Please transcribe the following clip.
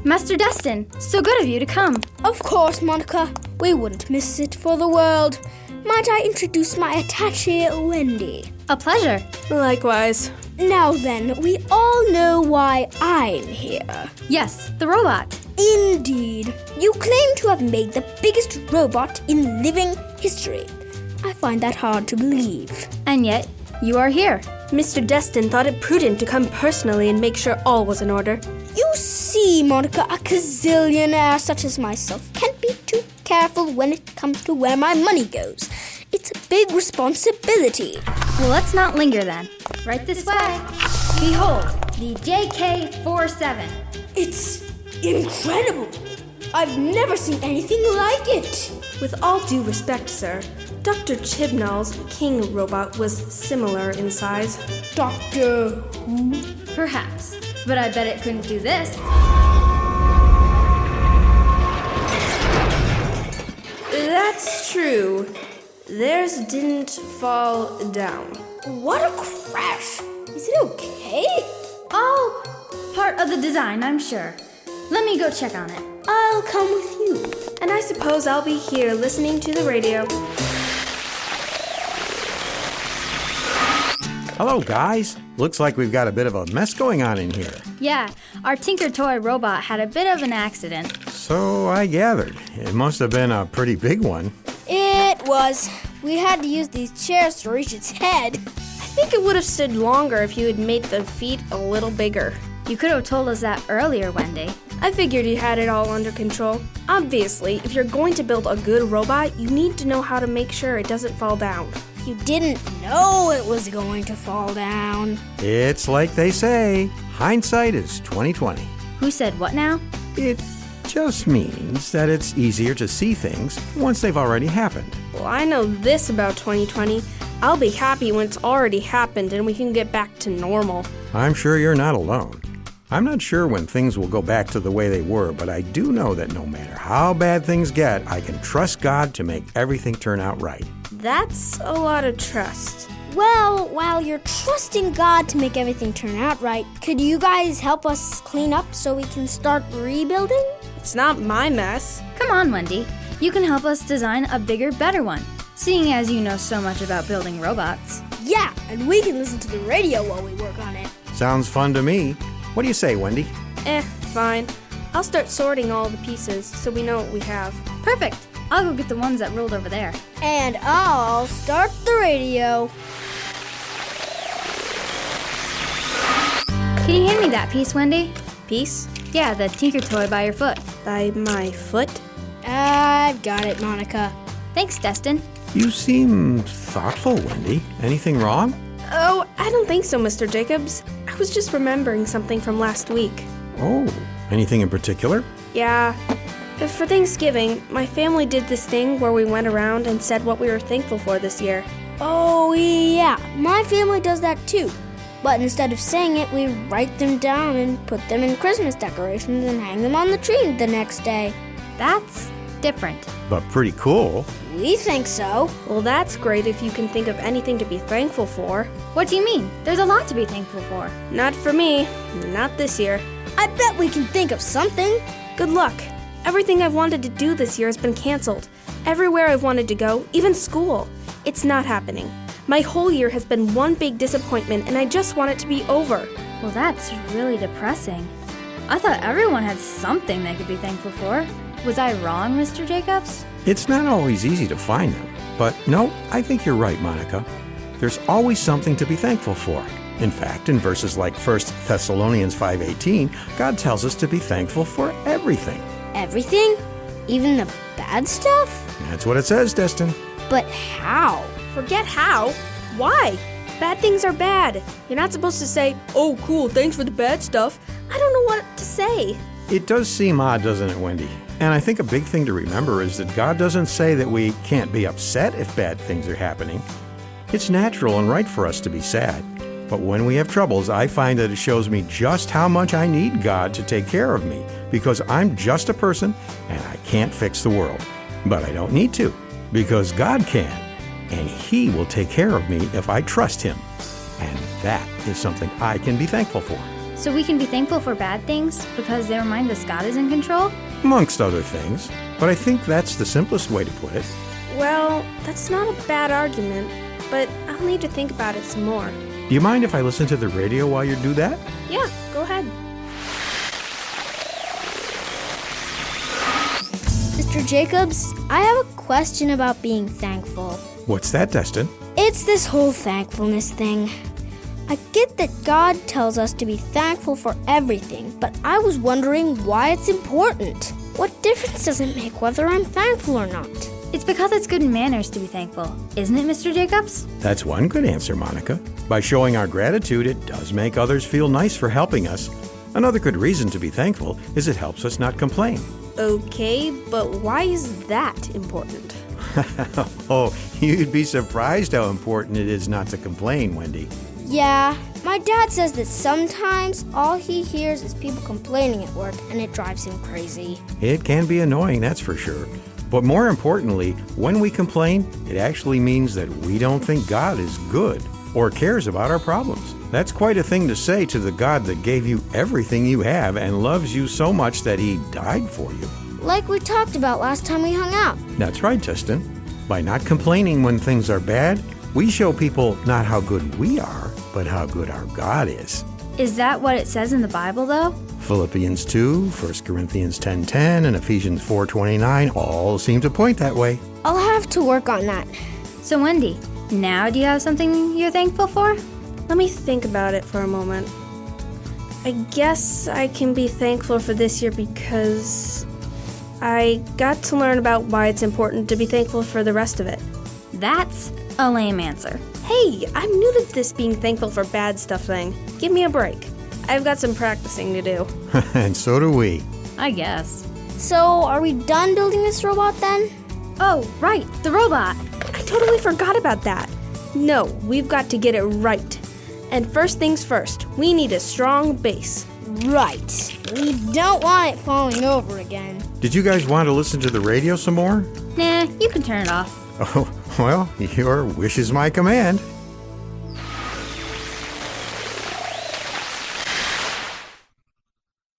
Master Destin, so good of you to come. Of course, Monica. We wouldn't miss it for the world. Might I introduce my attaché, Wendy? A pleasure. Likewise. Now then, we all know why I'm here. Yes, the robot. Indeed. You claim to have made the biggest robot in living history. I find that hard to believe. And yet, you are here. Mr. Destin thought it prudent to come personally and make sure all was in order. You see, Monica, a gazillionaire such as myself can't be too careful when it comes to where my money goes. It's a big responsibility. Well, let's not linger then. Right this way. Behold, the JK-47. It's incredible. I've never seen anything like it. With all due respect, sir, Dr. Chibnall's King robot was similar in size. Dr. Who? Perhaps, but I bet it couldn't do this. That's true. Theirs didn't fall down. What a crash. Is it okay? Oh, part of the design, I'm sure. Let me go check on it. I'll come with you. And I suppose I'll be here listening to the radio. Hello, guys. Looks like we've got a bit of a mess going on in here. Yeah, our Tinker Toy robot had a bit of an accident. So I gathered. It must have been a pretty big one. It was. We had to use these chairs to reach its head. I think it would have stood longer if you had made the feet a little bigger. You could have told us that earlier, Wendy. I figured you had it all under control. Obviously, if you're going to build a good robot, you need to know how to make sure it doesn't fall down. You didn't know it was going to fall down. It's like they say, hindsight is 20/20. Who said what now? It just means that it's easier to see things once they've already happened. Well, I know this about 2020. I'll be happy when it's already happened and we can get back to normal. I'm sure you're not alone. I'm not sure when things will go back to the way they were, but I do know that no matter how bad things get, I can trust God to make everything turn out right. That's a lot of trust. Well, while you're trusting God to make everything turn out right, could you guys help us clean up so we can start rebuilding? It's not my mess. Come on, Wendy. You can help us design a bigger, better one, seeing as you know so much about building robots. Yeah, and we can listen to the radio while we work on it. Sounds fun to me. What do you say, Wendy? Fine. I'll start sorting all the pieces so we know what we have. Perfect. I'll go get the ones that rolled over there. And I'll start the radio. Can you hand me that piece, Wendy? Piece? Yeah, the Tinker Toy by your foot. By my foot? I've got it, Monica. Thanks, Destin. You seem thoughtful, Wendy. Anything wrong? Oh, I don't think so, Mr. Jacobs. I was just remembering something from last week. Oh, anything in particular? Yeah. For Thanksgiving, my family did this thing where we went around and said what we were thankful for this year. Oh, yeah. My family does that too. But instead of saying it, we write them down and put them in Christmas decorations and hang them on the tree the next day. That's different. But pretty cool. We think so. Well, that's great if you can think of anything to be thankful for. What do you mean? There's a lot to be thankful for. Not for me. Not this year. I bet we can think of something. Good luck. Everything I've wanted to do this year has been canceled. Everywhere I've wanted to go, even school. It's not happening. My whole year has been one big disappointment, and I just want it to be over. Well, that's really depressing. I thought everyone had something they could be thankful for. Was I wrong, Mr. Jacobs? It's not always easy to find them. But no, I think you're right, Monica. There's always something to be thankful for. In fact, in verses like 1 Thessalonians 5:18, God tells us to be thankful for everything. Everything? Even the bad stuff? That's what it says, Destin. But how? Forget how. Why? Bad things are bad. You're not supposed to say, "Oh, cool, thanks for the bad stuff." I don't know what to say. It does seem odd, doesn't it, Wendy? And I think a big thing to remember is that God doesn't say that we can't be upset if bad things are happening. It's natural and right for us to be sad. But when we have troubles, I find that it shows me just how much I need God to take care of me, because I'm just a person and I can't fix the world. But I don't need to, because God can, and He will take care of me if I trust Him. And that is something I can be thankful for. So we can be thankful for bad things because they remind us God is in control? Amongst other things. But I think that's the simplest way to put it. Well, that's not a bad argument, but I'll need to think about it some more. Do you mind if I listen to the radio while you do that? Yeah, go ahead. Mr. Jacobs, I have a question about being thankful. What's that, Destin? It's this whole thankfulness thing. I get that God tells us to be thankful for everything, but I was wondering why it's important. What difference does it make whether I'm thankful or not? It's because it's good manners to be thankful, isn't it, Mr. Jacobs? That's one good answer, Monica. By showing our gratitude, it does make others feel nice for helping us. Another good reason to be thankful is it helps us not complain. Okay, but why is that important? Oh, you'd be surprised how important it is not to complain, Wendy. Yeah, my dad says that sometimes all he hears is people complaining at work and it drives him crazy. It can be annoying, that's for sure. But more importantly, when we complain, it actually means that we don't think God is good or cares about our problems. That's quite a thing to say to the God that gave you everything you have and loves you so much that He died for you. Like we talked about last time we hung out. That's right, Destin. By not complaining when things are bad, we show people not how good we are, but how good our God is. Is that what it says in the Bible, though? Philippians 2, 1 Corinthians 10:10, and Ephesians 4:29 all seem to point that way. I'll have to work on that. So, Wendy, now do you have something you're thankful for? Let me think about it for a moment. I guess I can be thankful for this year because I got to learn about why it's important to be thankful for the rest of it. That's a lame answer. Hey, I'm new to this being thankful for bad stuff thing. Give me a break. I've got some practicing to do. And so do we. I guess. So, are we done building this robot then? Oh, right, the robot. I totally forgot about that. No, we've got to get it right. And first things first, we need a strong base. Right. We don't want it falling over again. Did you guys want to listen to the radio some more? Nah, you can turn it off. Oh, well, your wish is my command.